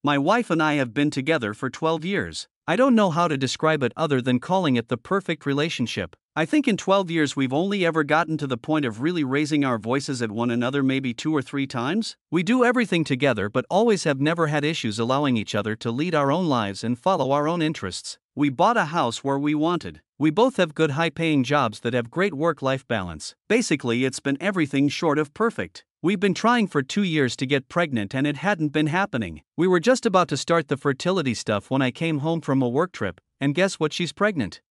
My wife and I have been together for 12 years. I don't know how to describe it other than calling it the perfect relationship. I think in 12 years we've only ever gotten to the point of really raising our voices at one another maybe 2 or 3 times. We do everything together but always have never had issues allowing each other to lead our own lives and follow our own interests. We bought a house where we wanted. We both have good high-paying jobs that have great work-life balance. Basically, it's been everything short of perfect. We've been trying for 2 years to get pregnant and it hadn't been happening. We were just about to start the fertility stuff when I came home from a work trip, and guess what, she's pregnant.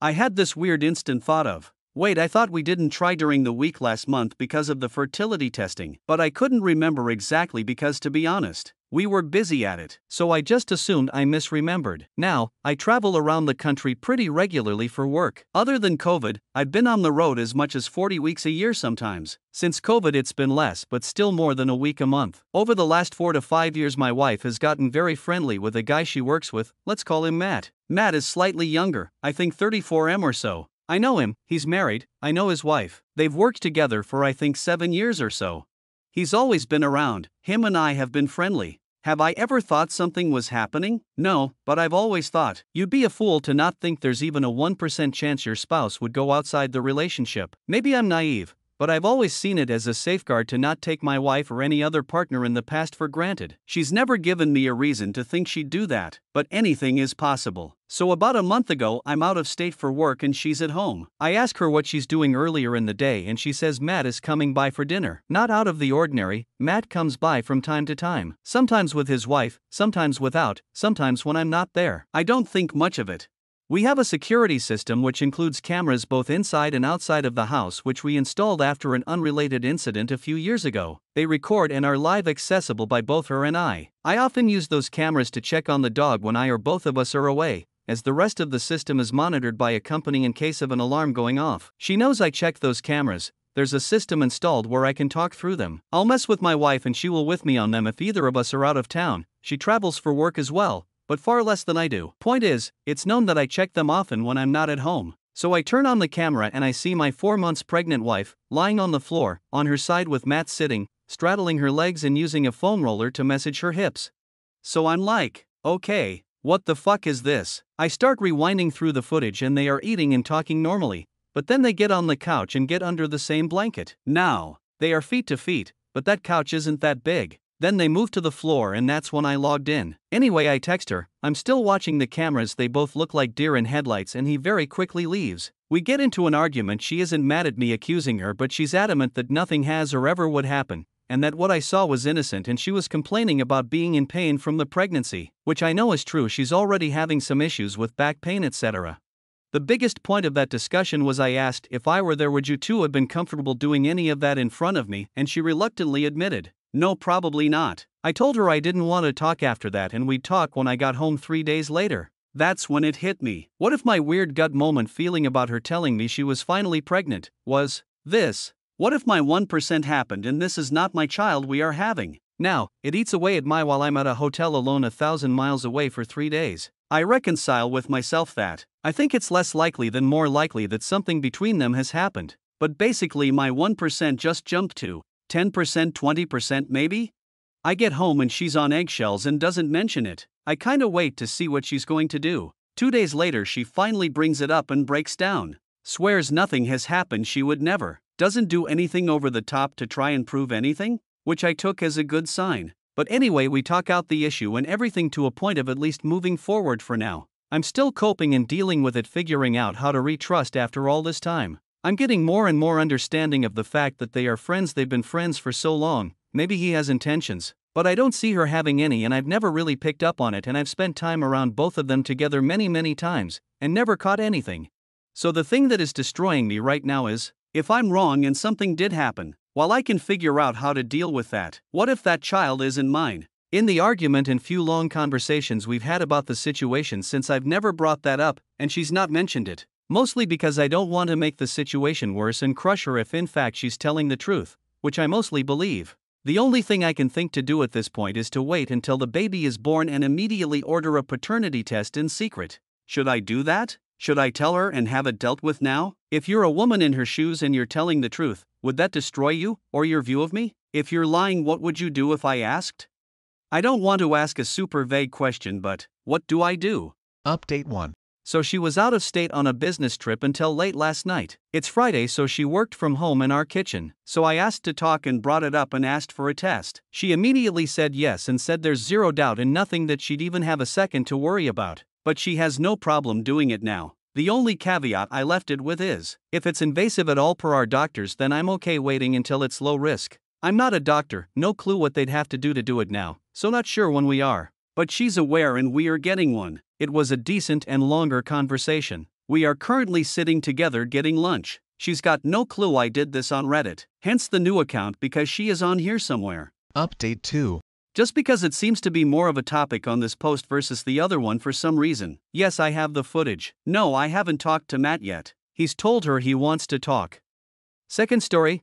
I had this weird instant thought of, wait, I thought we didn't try during the week last month because of the fertility testing, but I couldn't remember exactly because, to be honest, we were busy at it, so I just assumed I misremembered. Now, I travel around the country pretty regularly for work. Other than COVID, I've been on the road as much as 40 weeks a year sometimes. Since COVID it's been less but still more than a week a month. Over the last 4 to 5 years my wife has gotten very friendly with a guy she works with, let's call him Matt. Matt is slightly younger, I think 34M or so. I know him, he's married, I know his wife. They've worked together for I think 7 years or so. He's always been around, him and I have been friendly. Have I ever thought something was happening? No, but I've always thought, you'd be a fool to not think there's even a 1% chance your spouse would go outside the relationship. Maybe I'm naive, but I've always seen it as a safeguard to not take my wife or any other partner in the past for granted. She's never given me a reason to think she'd do that, but anything is possible. So about a month ago I'm out of state for work and she's at home. I ask her what she's doing earlier in the day and she says Matt is coming by for dinner. Not out of the ordinary, Matt comes by from time to time. Sometimes with his wife, sometimes without, sometimes when I'm not there. I don't think much of it. We have a security system which includes cameras both inside and outside of the house which we installed after an unrelated incident a few years ago. They record and are live accessible by both her and I. I often use those cameras to check on the dog when I or both of us are away, as the rest of the system is monitored by a company in case of an alarm going off. She knows I check those cameras. There's a system installed where I can talk through them. I'll mess with my wife and she will with me on them if either of us are out of town. She travels for work as well, but far less than I do. Point is, it's known that I check them often when I'm not at home. So I turn on the camera and I see my 4 months pregnant wife, lying on the floor, on her side with Matt sitting, straddling her legs and using a foam roller to massage her hips. So I'm like, okay, what the fuck is this? I start rewinding through the footage and they are eating and talking normally, but then they get on the couch and get under the same blanket. Now, they are feet to feet, but that couch isn't that big. Then they move to the floor and that's when I logged in. Anyway, I text her, I'm still watching the cameras, they both look like deer in headlights, and he very quickly leaves. We get into an argument. She isn't mad at me accusing her, but she's adamant that nothing has or ever would happen, and that what I saw was innocent, and she was complaining about being in pain from the pregnancy, which I know is true. She's already having some issues with back pain, etc. The biggest point of that discussion was I asked, if I were there would you two have been comfortable doing any of that in front of me, and she reluctantly admitted, no, probably not. I told her I didn't want to talk after that and we'd talk when I got home 3 days later. That's when it hit me. What if my weird gut moment feeling about her telling me she was finally pregnant was this? What if my 1% happened and this is not my child we are having? Now, it eats away at my while I'm at a hotel alone 1,000 miles away for 3 days. I reconcile with myself that I think it's less likely than more likely that something between them has happened. But basically my 1% just jumped to 10%, 20% maybe? I get home and she's on eggshells and doesn't mention it. I kinda wait to see what she's going to do. 2 days later she finally brings it up and breaks down. Swears nothing has happened, she would never. Doesn't do anything over the top to try and prove anything, which I took as a good sign. But anyway, we talk out the issue and everything to a point of at least moving forward for now. I'm still coping and dealing with it, figuring out how to retrust after all this time. I'm getting more and more understanding of the fact that they are friends. They've been friends for so long. Maybe he has intentions, but I don't see her having any, and I've never really picked up on it, and I've spent time around both of them together many times, and never caught anything. So the thing that is destroying me right now is, if I'm wrong and something did happen, while I can figure out how to deal with that, what if that child isn't mine? In the argument and few long conversations we've had about the situation since, I've never brought that up, and she's not mentioned it. Mostly because I don't want to make the situation worse and crush her if in fact she's telling the truth, which I mostly believe. The only thing I can think to do at this point is to wait until the baby is born and immediately order a paternity test in secret. Should I do that? Should I tell her and have it dealt with now? If you're a woman in her shoes and you're telling the truth, would that destroy you, or your view of me? If you're lying, what would you do if I asked? I don't want to ask a super vague question, but what do I do? Update 1. So she was out of state on a business trip until late last night. It's Friday, so she worked from home in our kitchen. So I asked to talk and brought it up and asked for a test. She immediately said yes and said there's zero doubt and nothing that she'd even have a second to worry about. But she has no problem doing it now. The only caveat I left it with is, if it's invasive at all per our doctors, then I'm okay waiting until it's low risk. I'm not a doctor, no clue what they'd have to do it now, so not sure when we are. But she's aware and we are getting one. It was a decent and longer conversation. We are currently sitting together getting lunch. She's got no clue I did this on Reddit, hence the new account because she is on here somewhere. Update 2. Just because it seems to be more of a topic on this post versus the other one for some reason. Yes, I have the footage. No, I haven't talked to Matt yet. He's told her he wants to talk. Second story.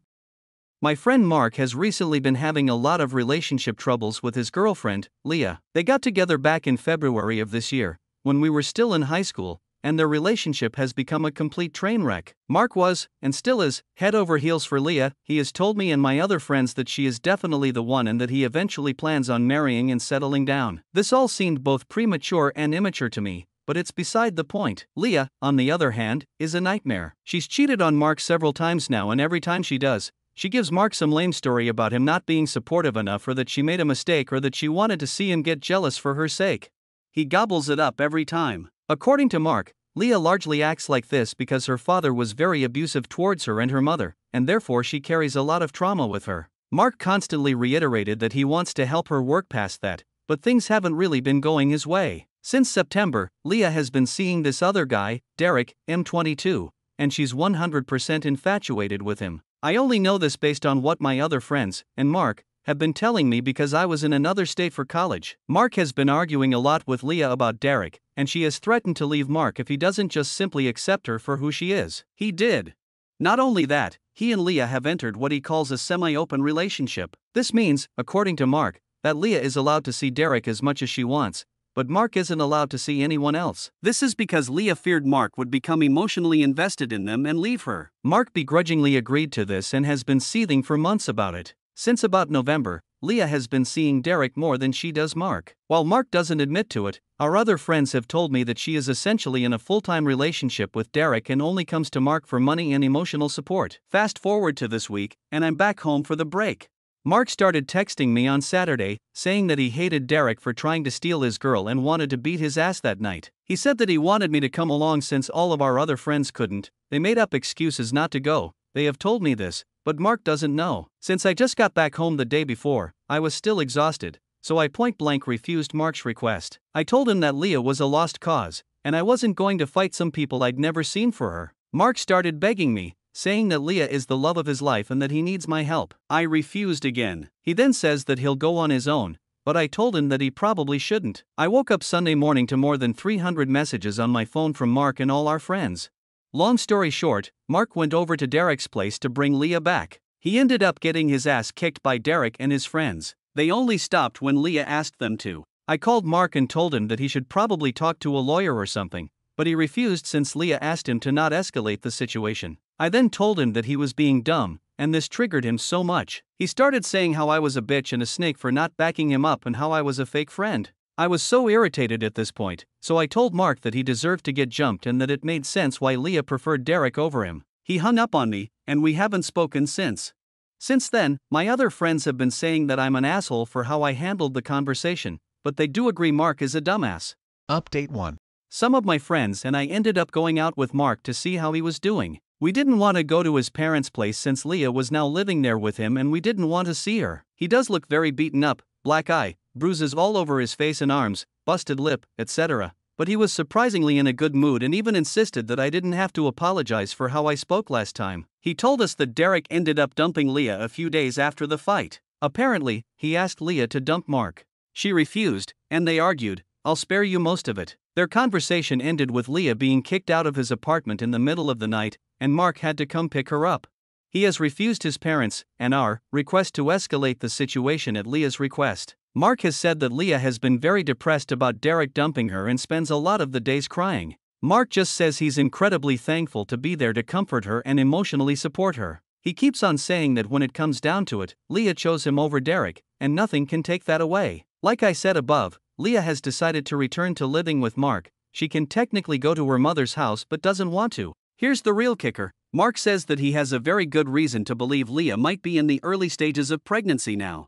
My friend Mark has recently been having a lot of relationship troubles with his girlfriend, Leah. They got together back in February of this year, when we were still in high school, and their relationship has become a complete train wreck. Mark was, and still is, head over heels for Leah. He has told me and my other friends that she is definitely the one and that he eventually plans on marrying and settling down. This all seemed both premature and immature to me, but it's beside the point. Leah, on the other hand, is a nightmare. She's cheated on Mark several times now, and every time she does, she gives Mark some lame story about him not being supportive enough, or that she made a mistake, or that she wanted to see him get jealous for her sake. He gobbles it up every time. According to Mark, Leah largely acts like this because her father was very abusive towards her and her mother, and therefore she carries a lot of trauma with her. Mark constantly reiterated that he wants to help her work past that, but things haven't really been going his way. Since September, Leah has been seeing this other guy, Derek, M22, and she's 100% infatuated with him. I only know this based on what my other friends, and Mark, have been telling me because I was in another state for college. Mark has been arguing a lot with Leah about Derek, and she has threatened to leave Mark if he doesn't just simply accept her for who she is. He did. Not only that, he and Leah have entered what he calls a semi-open relationship. This means, according to Mark, that Leah is allowed to see Derek as much as she wants, but Mark isn't allowed to see anyone else. This is because Leah feared Mark would become emotionally invested in them and leave her. Mark begrudgingly agreed to this and has been seething for months about it. Since about November, Leah has been seeing Derek more than she does Mark. While Mark doesn't admit to it, our other friends have told me that she is essentially in a full-time relationship with Derek and only comes to Mark for money and emotional support. Fast forward to this week, and I'm back home for the break. Mark started texting me on Saturday, saying that he hated Derek for trying to steal his girl and wanted to beat his ass that night. He said that he wanted me to come along since all of our other friends couldn't. They made up excuses not to go. They have told me this, but Mark doesn't know. Since I just got back home the day before, I was still exhausted, so I point-blank refused Mark's request. I told him that Leah was a lost cause, and I wasn't going to fight some people I'd never seen for her. Mark started begging me, saying that Leah is the love of his life and that he needs my help. I refused again. He then says that he'll go on his own, but I told him that he probably shouldn't. I woke up Sunday morning to more than 300 messages on my phone from Mark and all our friends. Long story short, Mark went over to Derek's place to bring Leah back. He ended up getting his ass kicked by Derek and his friends. They only stopped when Leah asked them to. I called Mark and told him that he should probably talk to a lawyer or something, but he refused since Leah asked him to not escalate the situation. I then told him that he was being dumb, and this triggered him so much. He started saying how I was a bitch and a snake for not backing him up and how I was a fake friend. I was so irritated at this point, so I told Mark that he deserved to get jumped and that it made sense why Leah preferred Derek over him. He hung up on me, and we haven't spoken since. Since then, my other friends have been saying that I'm an asshole for how I handled the conversation, but they do agree Mark is a dumbass. Update 1. Some of my friends and I ended up going out with Mark to see how he was doing. We didn't want to go to his parents' place since Leah was now living there with him and we didn't want to see her. He does look very beaten up, black eye, bruises all over his face and arms, busted lip, etc. But he was surprisingly in a good mood and even insisted that I didn't have to apologize for how I spoke last time. He told us that Derek ended up dumping Leah a few days after the fight. Apparently, he asked Leah to dump Mark. She refused, and they argued. I'll spare you most of it. Their conversation ended with Leah being kicked out of his apartment in the middle of the night, and Mark had to come pick her up. He has refused his parents' and our request to escalate the situation at Leah's request. Mark has said that Leah has been very depressed about Derek dumping her and spends a lot of the days crying. Mark just says he's incredibly thankful to be there to comfort her and emotionally support her. He keeps on saying that when it comes down to it, Leah chose him over Derek, and nothing can take that away. Like I said above, Leah has decided to return to living with Mark. She can technically go to her mother's house but doesn't want to. Here's the real kicker. Mark says that he has a very good reason to believe Leah might be in the early stages of pregnancy now.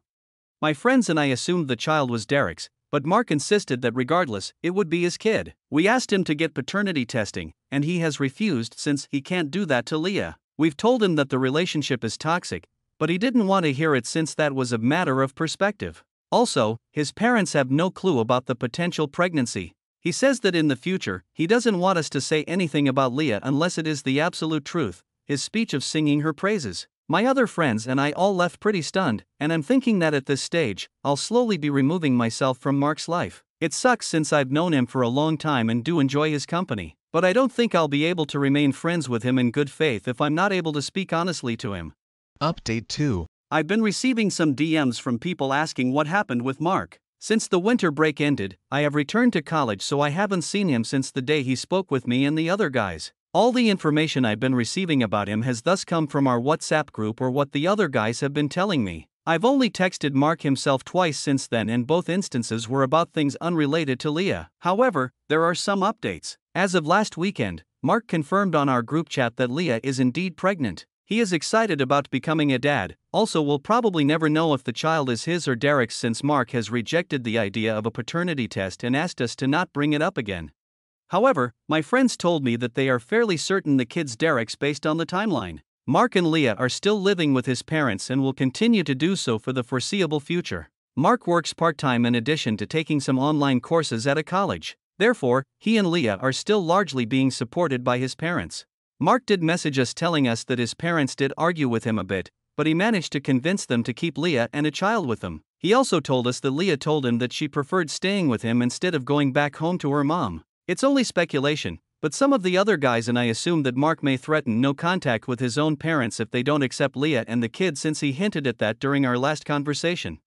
My friends and I assumed the child was Derek's, but Mark insisted that regardless, it would be his kid. We asked him to get paternity testing, and he has refused since he can't do that to Leah. We've told him that the relationship is toxic, but he didn't want to hear it since that was a matter of perspective. Also, his parents have no clue about the potential pregnancy. He says that in the future, he doesn't want us to say anything about Leah unless it is the absolute truth, his speech of singing her praises. My other friends and I all left pretty stunned, and I'm thinking that at this stage, I'll slowly be removing myself from Mark's life. It sucks since I've known him for a long time and do enjoy his company, but I don't think I'll be able to remain friends with him in good faith if I'm not able to speak honestly to him. Update 2. I've been receiving some DMs from people asking what happened with Mark. Since the winter break ended, I have returned to college, so I haven't seen him since the day he spoke with me and the other guys. All the information I've been receiving about him has thus come from our WhatsApp group or what the other guys have been telling me. I've only texted Mark himself twice since then, and both instances were about things unrelated to Leah. However, there are some updates. As of last weekend, Mark confirmed on our group chat that Leah is indeed pregnant. He is excited about becoming a dad. Also, we'll probably never know if the child is his or Derek's since Mark has rejected the idea of a paternity test and asked us to not bring it up again. However, my friends told me that they are fairly certain the kid's Derek's based on the timeline. Mark and Leah are still living with his parents and will continue to do so for the foreseeable future. Mark works part-time in addition to taking some online courses at a college. Therefore, he and Leah are still largely being supported by his parents. Mark did message us telling us that his parents did argue with him a bit, but he managed to convince them to keep Leah and a child with them. He also told us that Leah told him that she preferred staying with him instead of going back home to her mom. It's only speculation, but some of the other guys and I assume that Mark may threaten no contact with his own parents if they don't accept Leah and the kid, since he hinted at that during our last conversation.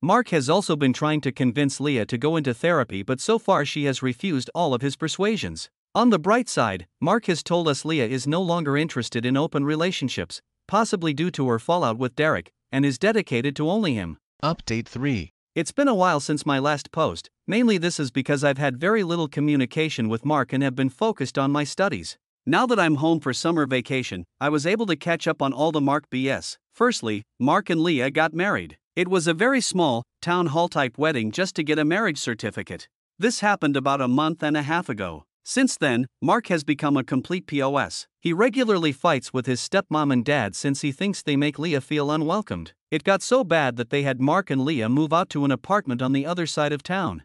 Mark has also been trying to convince Leah to go into therapy, but so far she has refused all of his persuasions. On the bright side, Mark has told us Leah is no longer interested in open relationships, possibly due to her fallout with Derek, and is dedicated to only him. Update 3. It's been a while since my last post. Mainly this is because I've had very little communication with Mark and have been focused on my studies. Now that I'm home for summer vacation, I was able to catch up on all the Mark BS. Firstly, Mark and Leah got married. It was a very small, town hall type wedding just to get a marriage certificate. This happened about a month and a half ago. Since then, Mark has become a complete POS. He regularly fights with his stepmom and dad since he thinks they make Leah feel unwelcomed. It got so bad that they had Mark and Leah move out to an apartment on the other side of town.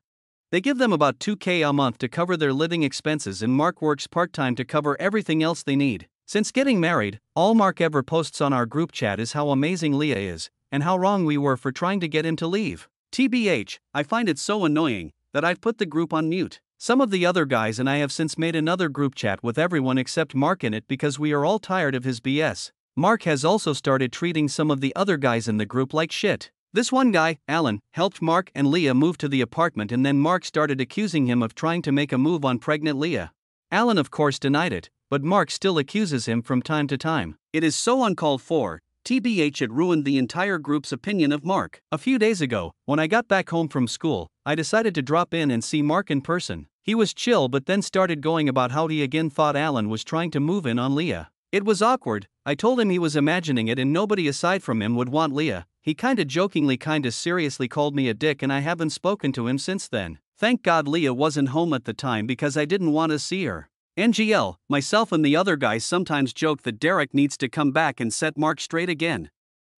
They give them about $2,000 a month to cover their living expenses, and Mark works part-time to cover everything else they need. Since getting married, all Mark ever posts on our group chat is how amazing Leah is, and how wrong we were for trying to get him to leave. TBH, I find it so annoying that I've put the group on mute. Some of the other guys and I have since made another group chat with everyone except Mark in it because we are all tired of his BS. Mark has also started treating some of the other guys in the group like shit. This one guy, Alan, helped Mark and Leah move to the apartment, and then Mark started accusing him of trying to make a move on pregnant Leah. Alan of course denied it, but Mark still accuses him from time to time. It is so uncalled for. TBH, it ruined the entire group's opinion of Mark. A few days ago, when I got back home from school, I decided to drop in and see Mark in person. He was chill but then started going about how he again thought Alan was trying to move in on Leah. It was awkward. I told him he was imagining it and nobody aside from him would want Leah. He kinda jokingly kinda seriously called me a dick, and I haven't spoken to him since then. Thank God Leah wasn't home at the time because I didn't want to see her. NGL, myself and the other guys sometimes joke that Derek needs to come back and set Mark straight again.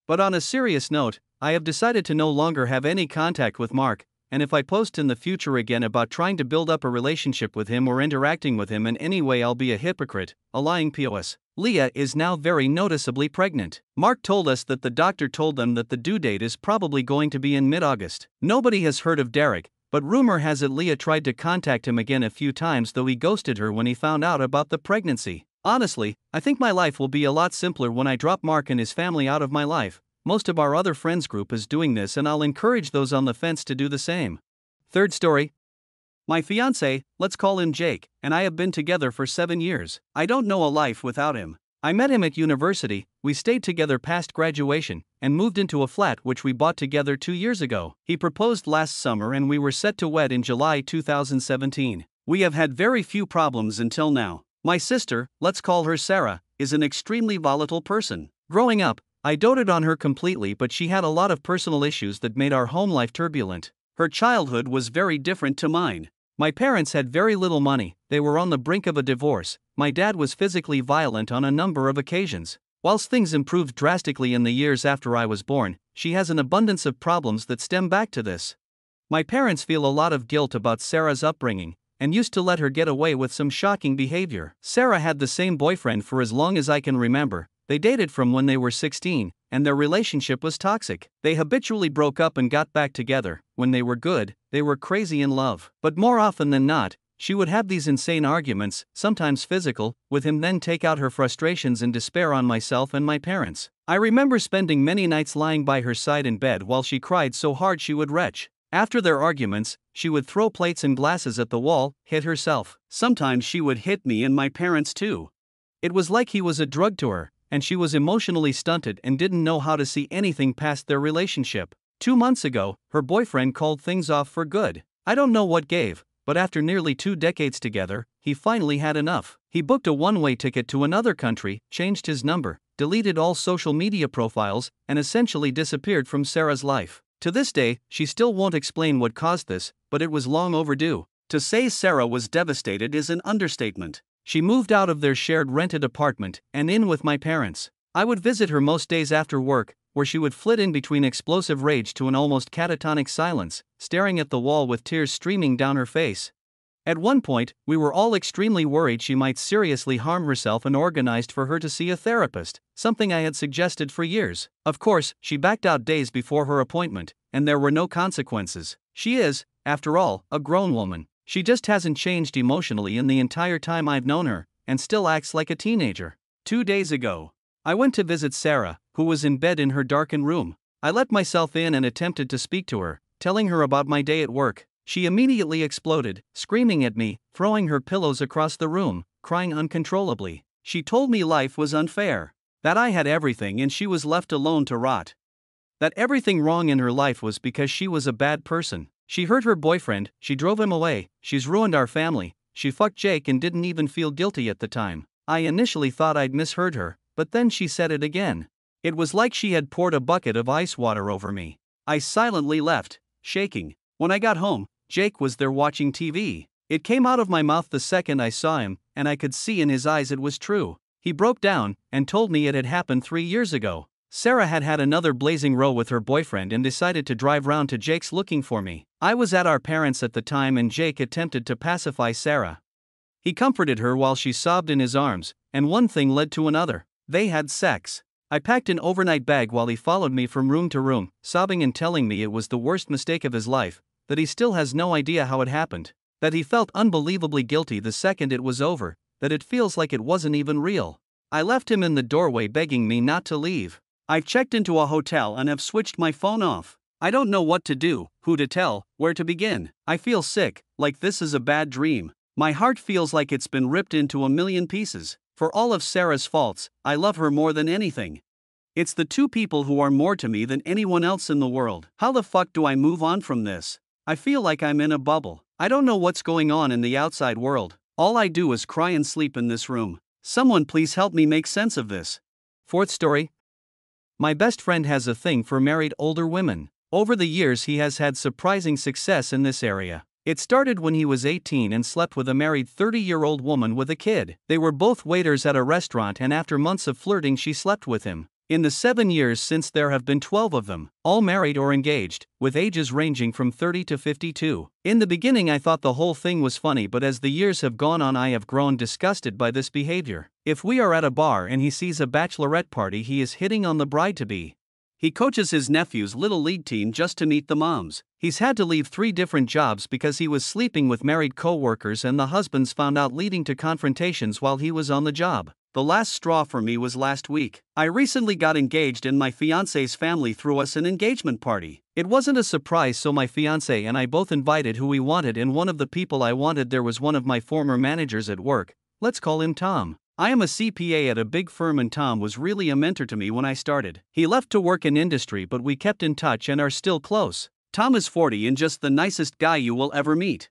But on a serious note, I have decided to no longer have any contact with Mark, and if I post in the future again about trying to build up a relationship with him or interacting with him in any way, I'll be a hypocrite, a lying POS. Leah is now very noticeably pregnant. Mark told us that the doctor told them that the due date is probably going to be in mid-August. Nobody has heard of Derek, but rumor has it Leah tried to contact him again a few times, though he ghosted her when he found out about the pregnancy. Honestly, I think my life will be a lot simpler when I drop Mark and his family out of my life. Most of our other friends group is doing this, and I'll encourage those on the fence to do the same. Third story. My fiancé, let's call him Jake, and I have been together for 7 years. I don't know a life without him. I met him at university, we stayed together past graduation, and moved into a flat which we bought together 2 years ago. He proposed last summer and we were set to wed in July 2017. We have had very few problems until now. My sister, let's call her Sarah, is an extremely volatile person. Growing up, I doted on her completely, but she had a lot of personal issues that made our home life turbulent. Her childhood was very different to mine. My parents had very little money, they were on the brink of a divorce, my dad was physically violent on a number of occasions. Whilst things improved drastically in the years after I was born, she has an abundance of problems that stem back to this. My parents feel a lot of guilt about Sarah's upbringing, and used to let her get away with some shocking behavior. Sarah had the same boyfriend for as long as I can remember. They dated from when they were 16, and their relationship was toxic. They habitually broke up and got back together. When they were good, they were crazy in love. But more often than not, she would have these insane arguments, sometimes physical, with him, then take out her frustrations and despair on myself and my parents. I remember spending many nights lying by her side in bed while she cried so hard she would retch. After their arguments, she would throw plates and glasses at the wall, hit herself. Sometimes she would hit me and my parents too. It was like he was a drug to her, and she was emotionally stunted and didn't know how to see anything past their relationship. 2 months ago, her boyfriend called things off for good. I don't know what gave, but after nearly 2 decades together, he finally had enough. He booked a one-way ticket to another country, changed his number, deleted all social media profiles, and essentially disappeared from Sarah's life. To this day, she still won't explain what caused this, but it was long overdue. To say Sarah was devastated is an understatement. She moved out of their shared rented apartment and in with my parents. I would visit her most days after work, where she would flit in between explosive rage to an almost catatonic silence, staring at the wall with tears streaming down her face. At one point, we were all extremely worried she might seriously harm herself and organized for her to see a therapist, something I had suggested for years. Of course, she backed out days before her appointment, and there were no consequences. She is, after all, a grown woman. She just hasn't changed emotionally in the entire time I've known her, and still acts like a teenager. 2 days ago, I went to visit Sarah, who was in bed in her darkened room. I let myself in and attempted to speak to her, telling her about my day at work. She immediately exploded, screaming at me, throwing her pillows across the room, crying uncontrollably. She told me life was unfair, that I had everything and she was left alone to rot. That everything wrong in her life was because she was a bad person. She hurt her boyfriend, she drove him away, she's ruined our family, she fucked Jake and didn't even feel guilty at the time. I initially thought I'd misheard her, but then she said it again. It was like she had poured a bucket of ice water over me. I silently left, shaking. When I got home, Jake was there watching TV. It came out of my mouth the second I saw him, and I could see in his eyes it was true. He broke down and told me it had happened 3 years ago. Sarah had had another blazing row with her boyfriend and decided to drive round to Jake's looking for me. I was at our parents' at the time and Jake attempted to pacify Sarah. He comforted her while she sobbed in his arms, and one thing led to another. They had sex. I packed an overnight bag while he followed me from room to room, sobbing and telling me it was the worst mistake of his life, that he still has no idea how it happened, that he felt unbelievably guilty the second it was over, that it feels like it wasn't even real. I left him in the doorway begging me not to leave. I've checked into a hotel and have switched my phone off. I don't know what to do, who to tell, where to begin. I feel sick, like this is a bad dream. My heart feels like it's been ripped into a million pieces. For all of Sarah's faults, I love her more than anything. It's the two people who are more to me than anyone else in the world. How the fuck do I move on from this? I feel like I'm in a bubble. I don't know what's going on in the outside world. All I do is cry and sleep in this room. Someone please help me make sense of this. 4th story. My best friend has a thing for married older women. Over the years he has had surprising success in this area. It started when he was 18 and slept with a married 30-year-old woman with a kid. They were both waiters at a restaurant and after months of flirting she slept with him. In the 7 years since there have been 12 of them, all married or engaged, with ages ranging from 30 to 52. In the beginning I thought the whole thing was funny, but as the years have gone on I have grown disgusted by this behavior. If we are at a bar and he sees a bachelorette party he is hitting on the bride-to-be. He coaches his nephew's little league team just to meet the moms. He's had to leave 3 different jobs because he was sleeping with married coworkers and the husbands found out, leading to confrontations while he was on the job. The last straw for me was last week. I recently got engaged and my fiance's family threw us an engagement party. It wasn't a surprise, so my fiance and I both invited who we wanted, and one of the people I wanted there was one of my former managers at work. Let's call him Tom. I am a CPA at a big firm and Tom was really a mentor to me when I started. He left to work in industry but we kept in touch and are still close. Tom is 40 and just the nicest guy you will ever meet.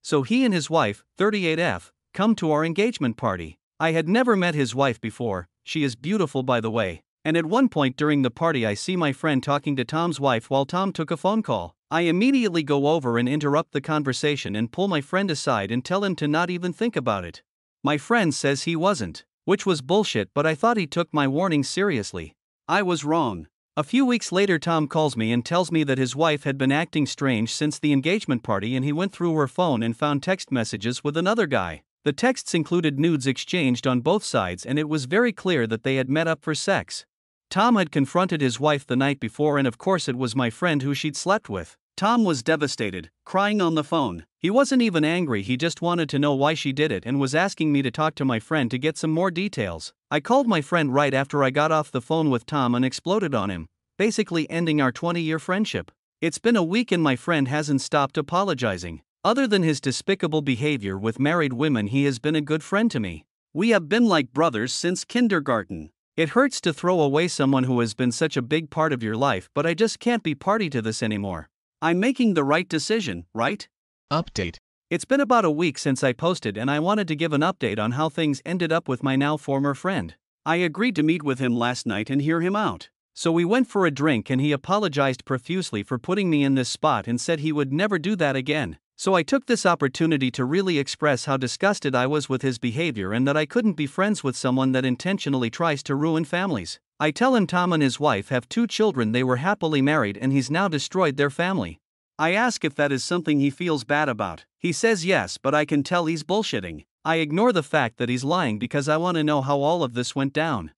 So he and his wife, 38F, come to our engagement party. I had never met his wife before, she is beautiful by the way. And at one point during the party I see my friend talking to Tom's wife while Tom took a phone call. I immediately go over and interrupt the conversation and pull my friend aside and tell him to not even think about it. My friend says he wasn't, which was bullshit, but I thought he took my warning seriously. I was wrong. A few weeks later Tom calls me and tells me that his wife had been acting strange since the engagement party and he went through her phone and found text messages with another guy. The texts included nudes exchanged on both sides and it was very clear that they had met up for sex. Tom had confronted his wife the night before and of course it was my friend who she'd slept with. Tom was devastated, crying on the phone. He wasn't even angry, he just wanted to know why she did it and was asking me to talk to my friend to get some more details. I called my friend right after I got off the phone with Tom and exploded on him, basically ending our 20-year friendship. It's been a week and my friend hasn't stopped apologizing. Other than his despicable behavior with married women, he has been a good friend to me. We have been like brothers since kindergarten. It hurts to throw away someone who has been such a big part of your life, but I just can't be party to this anymore. I'm making the right decision, right? Update. It's been about a week since I posted and I wanted to give an update on how things ended up with my now former friend. I agreed to meet with him last night and hear him out. So we went for a drink and he apologized profusely for putting me in this spot and said he would never do that again. So I took this opportunity to really express how disgusted I was with his behavior and that I couldn't be friends with someone that intentionally tries to ruin families. I tell him Tom and his wife have 2 children, they were happily married and he's now destroyed their family. I ask if that is something he feels bad about. He says yes, but I can tell he's bullshitting. I ignore the fact that he's lying because I want to know how all of this went down.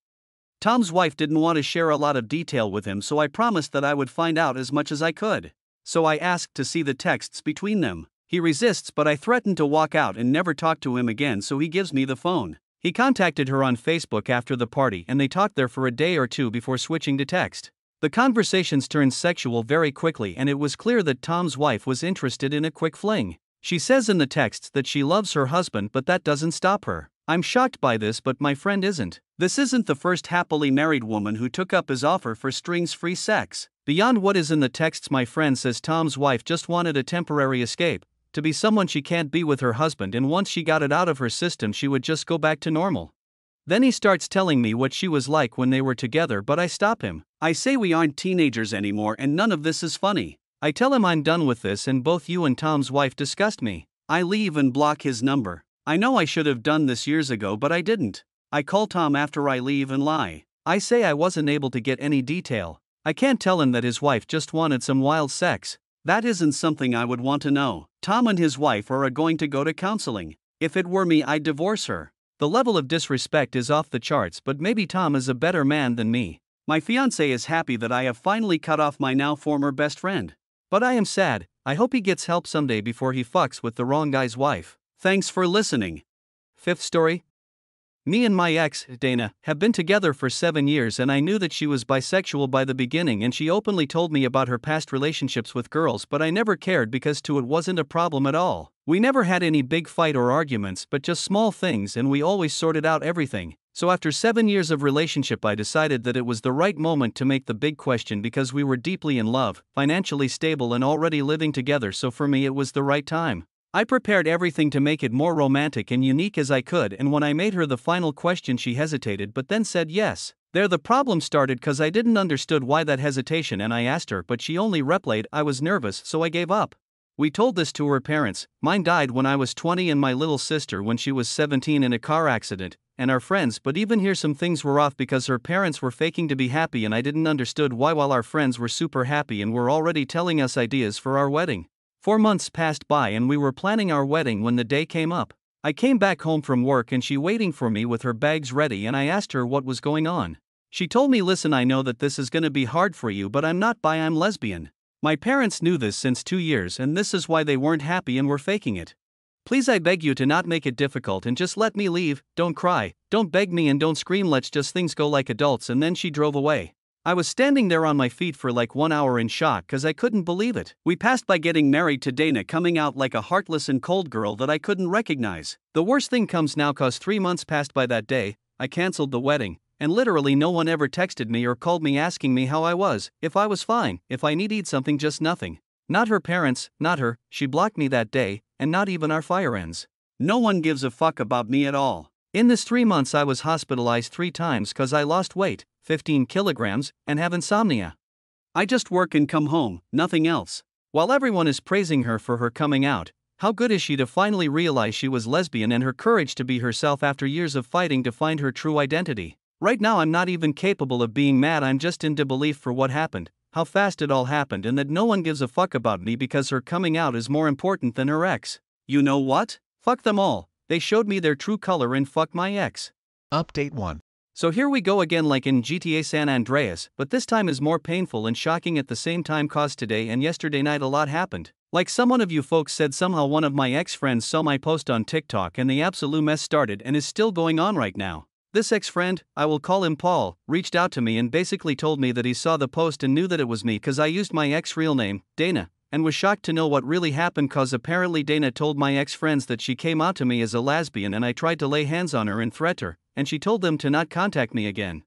Tom's wife didn't want to share a lot of detail with him, so I promised that I would find out as much as I could. So I asked to see the texts between them. He resists, but I threaten to walk out and never talk to him again, so he gives me the phone. He contacted her on Facebook after the party and they talked there for a day or two before switching to text. The conversations turned sexual very quickly and it was clear that Tom's wife was interested in a quick fling. She says in the texts that she loves her husband, but that doesn't stop her. I'm shocked by this, but my friend isn't. This isn't the first happily married woman who took up his offer for strings-free sex. Beyond what is in the texts, my friend says Tom's wife just wanted a temporary escape, to be someone she can't be with her husband, and once she got it out of her system she would just go back to normal. Then he starts telling me what she was like when they were together, but I stop him. I say we aren't teenagers anymore and none of this is funny. I tell him I'm done with this and both you and Tom's wife disgust me. I leave and block his number. I know I should have done this years ago, but I didn't. I call Tom after I leave and lie. I say I wasn't able to get any detail. I can't tell him that his wife just wanted some wild sex. That isn't something I would want to know. Tom and his wife are going to go to counseling. If it were me, I'd divorce her. The level of disrespect is off the charts, but maybe Tom is a better man than me. My fiancé is happy that I have finally cut off my now former best friend. But I am sad. I hope he gets help someday before he fucks with the wrong guy's wife. Thanks for listening. 5th story. Me and my ex, Dana, have been together for 7 years and I knew that she was bisexual by the beginning and she openly told me about her past relationships with girls, but I never cared because it wasn't a problem at all. We never had any big fight or arguments, but just small things, and we always sorted out everything. So after 7 years of relationship I decided that it was the right moment to make the big question because we were deeply in love, financially stable and already living together, so for me it was the right time. I prepared everything to make it more romantic and unique as I could, and when I made her the final question she hesitated but then said yes. There the problem started cause I didn't understood why that hesitation and I asked her but she only replayed I was nervous so I gave up. We told this to her parents. Mine died when I was 20 and my little sister when she was 17 in a car accident, and our friends, but even here some things were off because her parents were faking to be happy and I didn't understood why while our friends were super happy and were already telling us ideas for our wedding. 4 months passed by and we were planning our wedding when the day came up. I came back home from work and she waiting for me with her bags ready and I asked her what was going on. She told me, listen, I know that this is gonna be hard for you, but I'm not bi, I'm lesbian. My parents knew this since 2 years and this is why they weren't happy and were faking it. Please, I beg you to not make it difficult and just let me leave, don't cry, don't beg me and don't scream, let's just things go like adults, and then she drove away. I was standing there on my feet for like 1 hour in shock cause I couldn't believe it. We passed by getting married to Dana coming out like a heartless and cold girl that I couldn't recognize. The worst thing comes now cause 3 months passed by that day, I cancelled the wedding, and literally no one ever texted me or called me asking me how I was, if I was fine, if I needed something, just nothing. Not her parents, not her, she blocked me that day, and not even our fire ends. No one gives a fuck about me at all. In this 3 months I was hospitalized 3 times cause I lost weight, 15 kilograms, and have insomnia. I just work and come home, nothing else. While everyone is praising her for her coming out, how good is she to finally realize she was lesbian and her courage to be herself after years of fighting to find her true identity. Right now I'm not even capable of being mad, I'm just in disbelief for what happened, how fast it all happened, and that no one gives a fuck about me because her coming out is more important than her ex. You know what? Fuck them all, they showed me their true color and fuck my ex. Update 1. So here we go again like in GTA San Andreas, but this time is more painful and shocking at the same time cause today and yesterday night a lot happened. Like someone of you folks said, somehow one of my ex-friends saw my post on TikTok and the absolute mess started and is still going on right now. This ex-friend, I will call him Paul, reached out to me and basically told me that he saw the post and knew that it was me cause I used my ex real name, Dana, and was shocked to know what really happened cause apparently Dana told my ex-friends that she came out to me as a lesbian and I tried to lay hands on her and threat her, and she told them to not contact me again.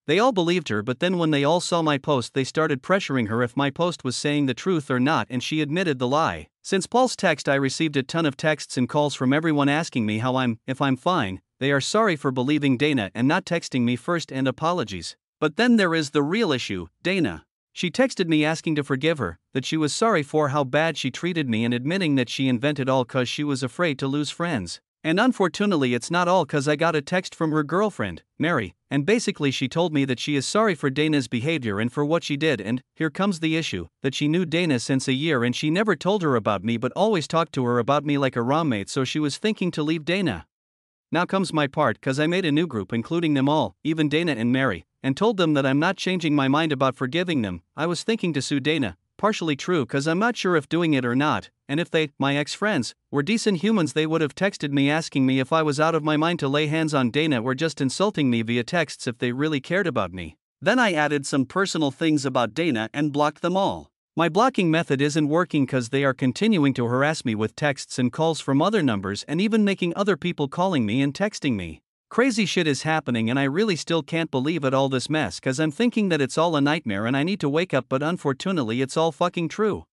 They all believed her, but then when they all saw my post they started pressuring her if my post was saying the truth or not, and she admitted the lie. Since Paul's text I received a ton of texts and calls from everyone asking me how I'm, if I'm fine. They are sorry for believing Dana and not texting me first and apologies. But then there is the real issue, Dana. She texted me asking to forgive her, that she was sorry for how bad she treated me and admitting that she invented all cause she was afraid to lose friends. And unfortunately it's not all cause I got a text from her girlfriend, Mary, and basically she told me that she is sorry for Dana's behavior and for what she did, and, here comes the issue, that she knew Dana since a year and she never told her about me but always talked to her about me like a roommate, so she was thinking to leave Dana. Now comes my part cause I made a new group including them all, even Dana and Mary, and told them that I'm not changing my mind about forgiving them. I was thinking to sue Dana, partially true cause I'm not sure if doing it or not, and if they, my ex-friends, were decent humans they would have texted me asking me if I was out of my mind to lay hands on Dana or just insulting me via texts if they really cared about me. Then I added some personal things about Dana and blocked them all. My blocking method isn't working cause they are continuing to harass me with texts and calls from other numbers and even making other people calling me and texting me. Crazy shit is happening and I really still can't believe it, all this mess, cause I'm thinking that it's all a nightmare and I need to wake up, but unfortunately it's all fucking true.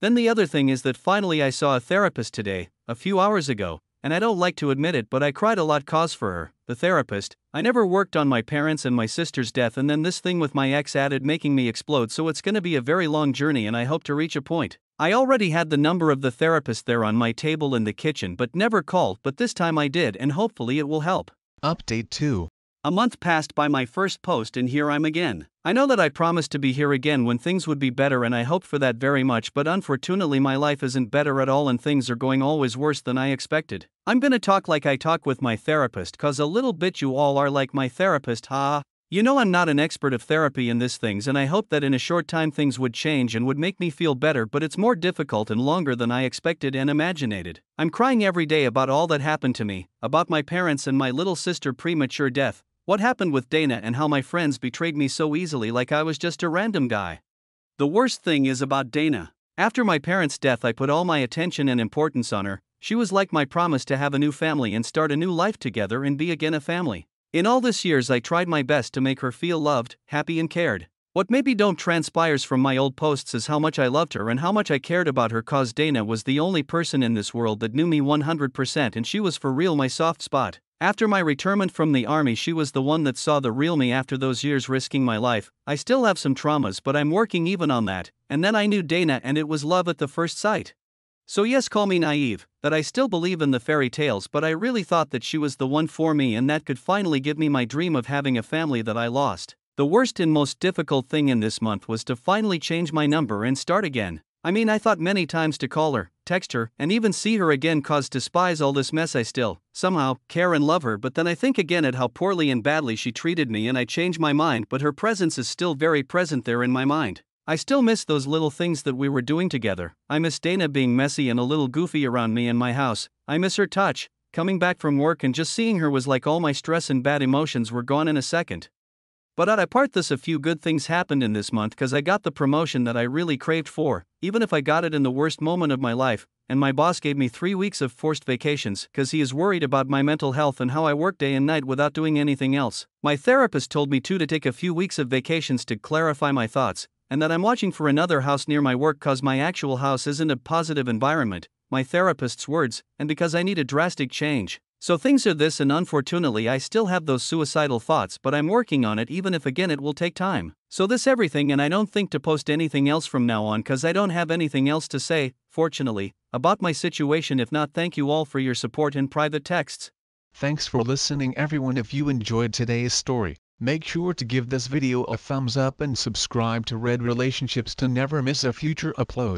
Then the other thing is that finally I saw a therapist today, a few hours ago, and I don't like to admit it but I cried a lot cause for her, the therapist. I never worked on my parents and my sister's death, and then this thing with my ex added making me explode, so it's gonna be a very long journey and I hope to reach a point. I already had the number of the therapist there on my table in the kitchen but never called, but this time I did and hopefully it will help. Update 2. A month passed by my first post and here I'm again. I know that I promised to be here again when things would be better and I hoped for that very much, but unfortunately my life isn't better at all and things are going always worse than I expected. I'm gonna talk like I talk with my therapist cause a little bit you all are like my therapist, haha. You know I'm not an expert of therapy in this things and I hope that in a short time things would change and would make me feel better, but it's more difficult and longer than I expected and imaginated. I'm crying every day about all that happened to me, about my parents and my little sister premature death, what happened with Dana and how my friends betrayed me so easily like I was just a random guy. The worst thing is about Dana. After my parents' death I put all my attention and importance on her. She was like my promise to have a new family and start a new life together and be again a family. In all these years I tried my best to make her feel loved, happy and cared. What maybe don't transpires from my old posts is how much I loved her and how much I cared about her cause Dana was the only person in this world that knew me 100% and she was for real my soft spot. After my retirement from the army she was the one that saw the real me after those years risking my life. I still have some traumas but I'm working even on that, and then I knew Dana and it was love at the first sight. So yes, call me naive, that I still believe in the fairy tales, but I really thought that she was the one for me and that could finally give me my dream of having a family that I lost. The worst and most difficult thing in this month was to finally change my number and start again. I mean, I thought many times to call her, text her, and even see her again cause despise all this mess I still, somehow, care and love her, but then I think again at how poorly and badly she treated me and I change my mind, but her presence is still very present there in my mind. I still miss those little things that we were doing together. I miss Dana being messy and a little goofy around me in my house. I miss her touch. Coming back from work and just seeing her was like all my stress and bad emotions were gone in a second. But apart this, a few good things happened in this month cause I got the promotion that I really craved for, even if I got it in the worst moment of my life, and my boss gave me 3 weeks of forced vacations cause he is worried about my mental health and how I work day and night without doing anything else. My therapist told me too to take a few weeks of vacations to clarify my thoughts, and that I'm watching for another house near my work cause my actual house isn't a positive environment, my therapist's words, and because I need a drastic change. So things are this, and unfortunately I still have those suicidal thoughts, but I'm working on it, even if again it will take time. So this everything, and I don't think to post anything else from now on cause I don't have anything else to say, fortunately, about my situation. If not, thank you all for your support in private texts. Thanks for listening everyone. If you enjoyed today's story, make sure to give this video a thumbs up and subscribe to Red Relationships to never miss a future upload.